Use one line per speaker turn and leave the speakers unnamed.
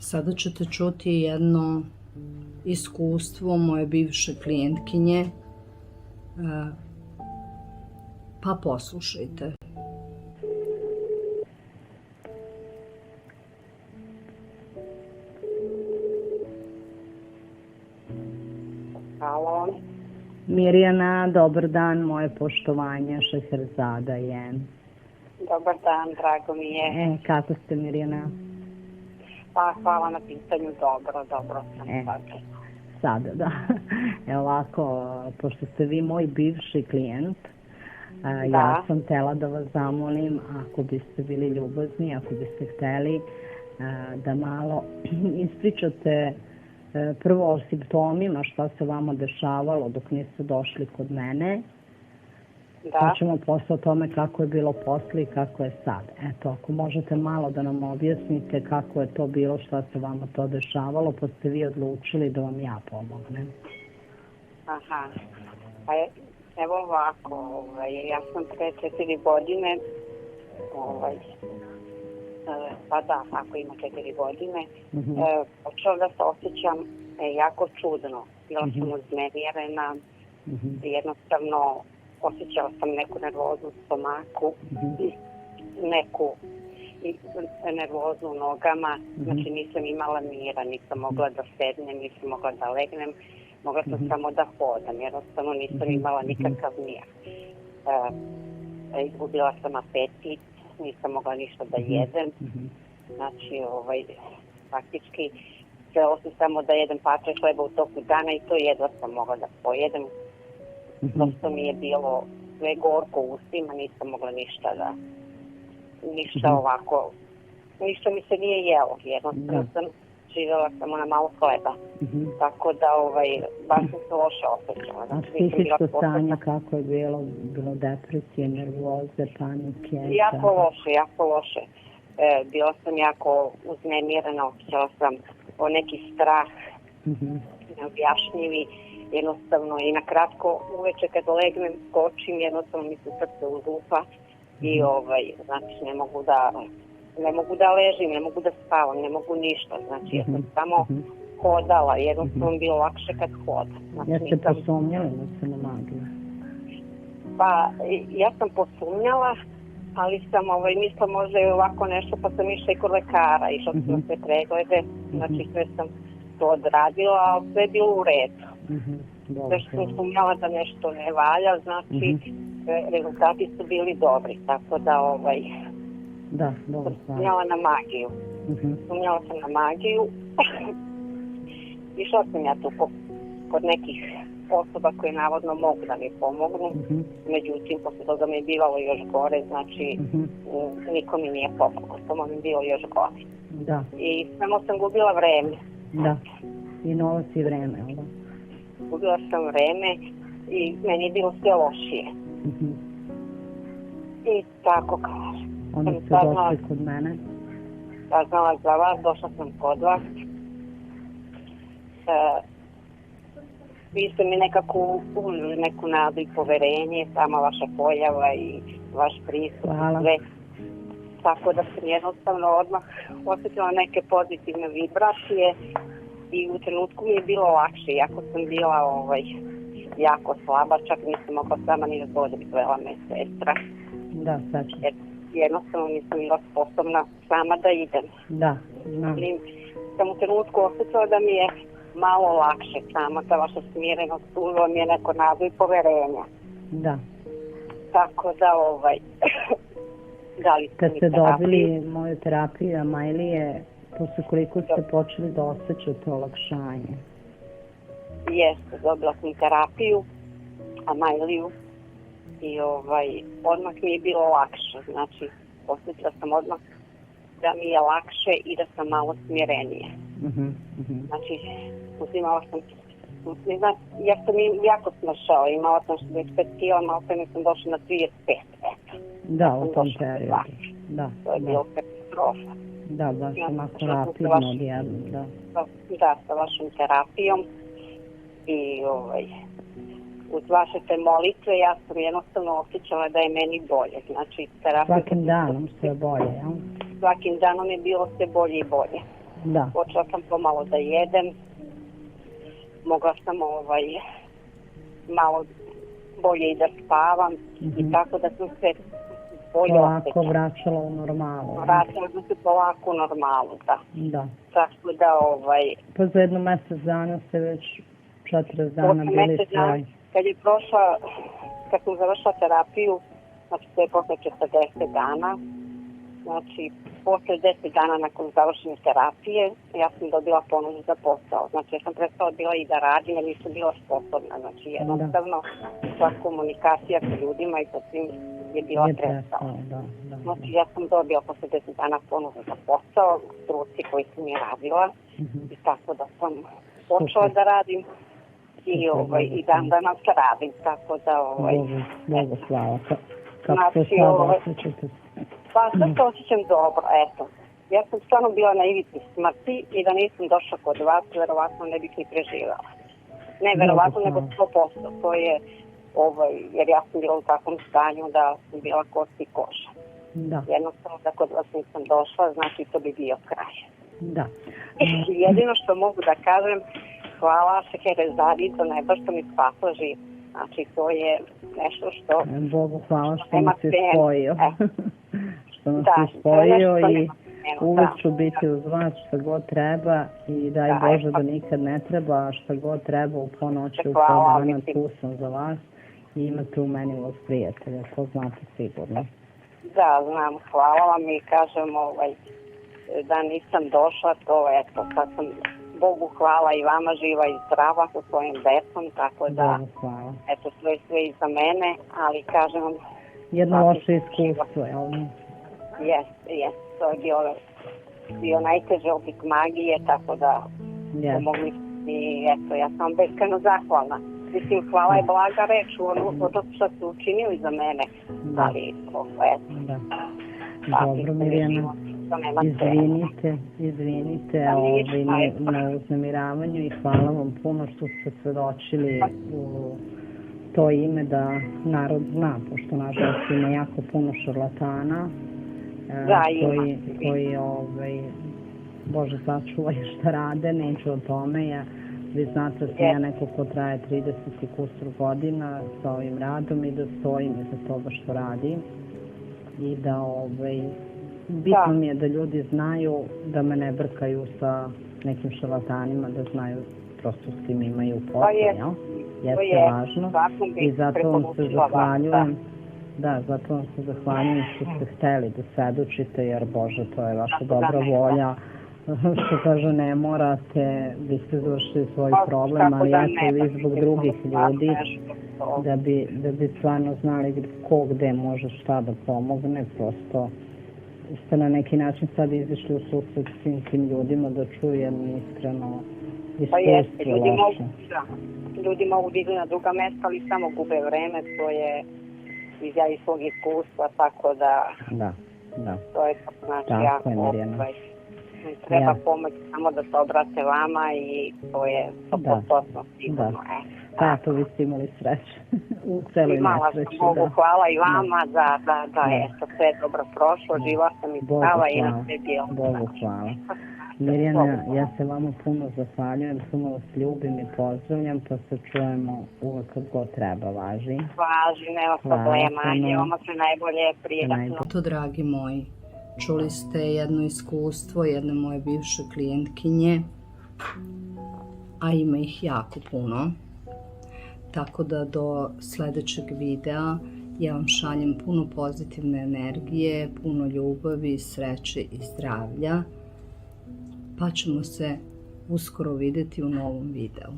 Sada ćete čuti jedno iskustvo moje bivše klijentkinje, pa poslušajte.
Halo.
Mirjana, dobar dan, moje poštovanje, Šeherzada je.
Dobar dan, drago mi je.
Kako ste, Mirjana?
Pa, hvala na pitanju, dobro sam sad.
Sada, da. Evo ovako, pošto ste vi moj bivši klijent, ja sam htjela da vas zamolim, ako biste bili ljubazni, ako biste htjeli da malo ispričate prvo o simptomima, šta se vama dešavalo dok niste došli kod mene. Pa ćemo posle o tome kako je bilo posle i kako je sad. Eto, ako možete malo da nam objasnite kako je to bilo, šta se vama to dešavalo, pa ste vi odlučili da vam ja pomognem.
Aha. Pa evo ovako, ja sam pre 4 godine, pa da, ako ima 4 godine, počela da se osjećam jako čudno. Bila sam uznemirena, jednostavno osjećala sam neku nervozu u stomaku, neku nervozu u nogama, znači nisam imala mira, nisam mogla da sednem, nisam mogla da legnem, mogla sam samo da hodam, jednostavno nisam imala nikakav mir. Izgubila sam apetit, nisam mogla ništa da jedem, znači faktički htjela sam samo da jedem parče hleba u toku dana i to jedva sam mogla da pojedem. Prosto mi je bilo sve gorko u ustima, nisam mogla ništa ovako, ništa mi se nije jelo, jednostavno sam živjela samo na malo hleba, tako da baš sam se loše osjećala.
A psihičko stanje kako je bilo? Bilo depresije, nervoze, panike?
Jako loše. Bila sam jako uznemirena, osjećala sam neki strah, neobjašnjivi, jednostavno i na kratko uveče kad legnem skočim, jednostavno mi se srce uzlupa i znači ne mogu da ležim, ne mogu da spavam, ne mogu ništa, znači ja sam samo hodala, jednostavno bilo lakše kad hodam. Znači,
jeste posumnjali da se na magiju?
Pa ja sam posumnjala, ali sam mislila možda je ovako nešto, pa sam išla i kod lekara, išla sam na sve preglede, znači sve sam to odradila, ali sve je bilo u redu. Sve što sam sumnjala da nešto ne valja, znači rezultati su bili dobri, tako da sumnjala na magiju. Sumnjala sam na magiju. Išla sam ja tu kod nekih osoba koje navodno mogu da mi pomognu, međutim posle toga mi je bivalo još gore, znači niko mi nije pomogao, to mi je bilo još gore. I samo sam gubila vreme.
Da, i novac i vreme, onda?
Gubila sam vreme i meni je bilo sve lošije. I tako kažem.
Onda ste došli kod mene?
Saznala za vas, došla sam kod vas. Vi ste mi nekako ulili neku nadu i poverenje, sama vaša pojava i vaš pristup i sve. Tako da sam jednostavno odmah osjetila neke pozitivne vibracije i u trenutku mi je bilo lakše, iako sam bila jako slaba, čak nisam mogla sama ni razvoditi, zvela me sestra.
Da, sačem.
Jednostavno nisam bila sposobna sama da idem.
Da.
Sam u trenutku osjećala da mi je malo lakše, sama ta vaša smirenost ulila mi je neko nadu i poverenja.
Da.
Tako da dali ste mi
terapiju. Kad ste dobili moju terapiju, Amajlije, posle koliko ste počeli da osjećate olakšanje?
Jeste, dobila sam terapiju, Amajliju, i odmah mi je bilo lakše, znači osjećala sam odmah da mi je lakše i da sam malo smirenije. Znači, uzimala sam, ja sam jako smršala, imala sam 65 kila, malo sam došla na 35, eto.
Da, u tom periodu. Da.
To je bilo katastrofa.
Da, baš onako rapidno odjedno, da.
Da, sa vašom terapijom i uz vaše te molitve ja sam jednostavno osjećala da je meni bolje. Znači, terapija...
Svakim danom sve bolje, jel?
Svakim danom je bilo sve bolje i bolje.
Da.
Počela sam pomalo da jedem, mogla sam malo bolje i da spavam i tako da sam se bolje
polako
osjećala.
vraćala u normalu.
Vraćala sam se polako u normalu, da.
Da.
Tako da,
Pa za jedno mjesec dana ste već 40 dana bili svoj.
Kad je prošla, kad sam završila terapiju, znači to je posle 40 dana, znači posle 10 dana nakon završene terapije, ja sam dobila ponudu za posao. Znači ja sam prestala bila i da radim, jer nisam bila sposobna. Znači jednostavno sva komunikacija sa ljudima i sa svim je bila prestala. Znači ja sam dobila posle 10 dana ponudu za posao, struci koji sam je radila i tako da sam počela da radim. I dan danas radim, tako da...
Bogu slava. Kako se sada osjećate?
Pa sad se osjećam dobro, eto. Ja sam stvarno bila na ivici smrti i da nisam došla kod vas, verovatno ne bih ni preživjela. Ne verovatno, nego 100%. To je, jer ja sam bila u takvom stanju da sam bila kost i koža. Jednostavno da kod vas nisam došla, znači to bi bio kraj.
Da.
Jedino što mogu da kažem, hvala Šeherezadi, to ne baš što mi spasla živ. Znači, to je nešto što...
Bogu hvala što nas je spojio. Što nas je spojio i uvijek ću biti uz vas šta god treba i daj Bože da nikad ne treba, šta god treba u ponoći u 2 dana tu sam za vas i imate u meni vas prijatelja, to znate sigurno.
Da, znam, hvala vam i kažem da nisam došla, to eto, sad sam... Bogu hvala i vama živa i zdrava sa svojim decom, tako da, eto, sve iza mene, ali kažem vam...
Jedno loše iskustvo, jel?
Jes, to je bio najteži oblik magije, tako da pomogli i eto, ja sam beskrajno zahvalna. Mislim, hvala je blaga reč u to što ste učinili za mene, ali, eto.
Dobro, Mirjana. Izvinite na uznemiravanju i hvala vam puno što ste svedočili u to ime da narod zna, pošto nažalost ima jako puno šarlatana koji Bože sačuvaj šta rade, neću o tome. Vi znate da sam ja neko ko traje 30 i kusur godina sa ovim radom i da stojim iza toga što radim i da bitno mi je da ljudi znaju da me ne brkaju sa nekim šarlatanima, da znaju prosto s kim imaju posao, jel? Jeste važno i zato vam se zahvaljujem. Da, zato vam se zahvaljujem što ste hteli da svedočite, jer Bože, to je vaša dobra volja. Što kaže, ne morate, vi ste završili svoj problem, ali eto vi zbog drugih ljudi, da bi stvarno znali ko gde može šta da pomogne, prosto ste na neki način sad izišli u susret svim tim ljudima da čuju jedno iskreno iskustvo vaše.
Ljudi mogu da idu na druga mesta, ali samo gube vreme, to je izjavi svog iskustva, tako da to je znači jako treba pomoć samo da se obrate vama i to je 100% sigurno.
To vi ste imali sreće u celoj nesreći.
Bogu hvala i vama da je sve dobro prošlo, živa sam i zdrava i na sve bilo.
Bogu hvala. Mirjana, ja se vama puno zahvaljujem, puno vas ljubim i pozdravljam, pa se čujemo uvek kad god treba, važi?
Važi, nema problema, je vama sve najbolje, prijatno.
To, dragi moji, čuli ste jedno iskustvo jedne moje bivše klijentkinje, a ima ih jako puno. Tako da do sledećeg videa ja vam šaljem puno pozitivne energije, puno ljubavi, sreće i zdravlja. Pa ćemo se uskoro vidjeti u novom videu.